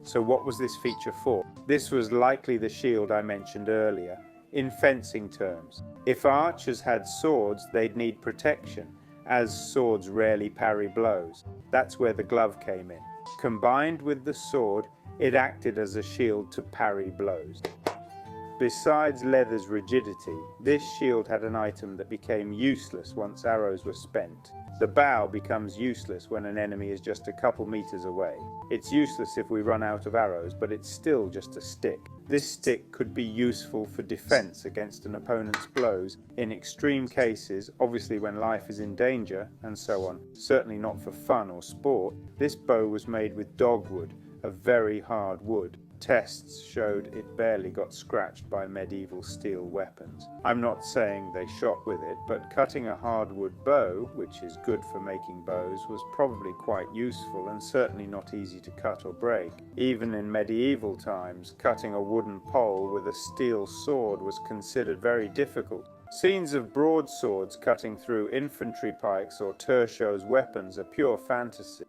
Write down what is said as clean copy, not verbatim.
So what was this feature for? This was likely the shield I mentioned earlier. In fencing terms, if archers had swords, they'd need protection, as swords rarely parry blows. That's where the glove came in. Combined with the sword, it acted as a shield to parry blows. Besides leather's rigidity, this shield had an item that became useless once arrows were spent. The bow becomes useless when an enemy is just a couple meters away. It's useless if we run out of arrows, but it's still just a stick. This stick could be useful for defense against an opponent's blows, in extreme cases, obviously when life is in danger, and so on. Certainly not for fun or sport. This bow was made with dogwood, a very hard wood. Tests showed it barely got scratched by medieval steel weapons. I'm not saying they shot with it, but cutting a hardwood bow, which is good for making bows, was probably quite useful and certainly not easy to cut or break. Even in medieval times, cutting a wooden pole with a steel sword was considered very difficult. Scenes of broadswords cutting through infantry pikes or tertios weapons are pure fantasy.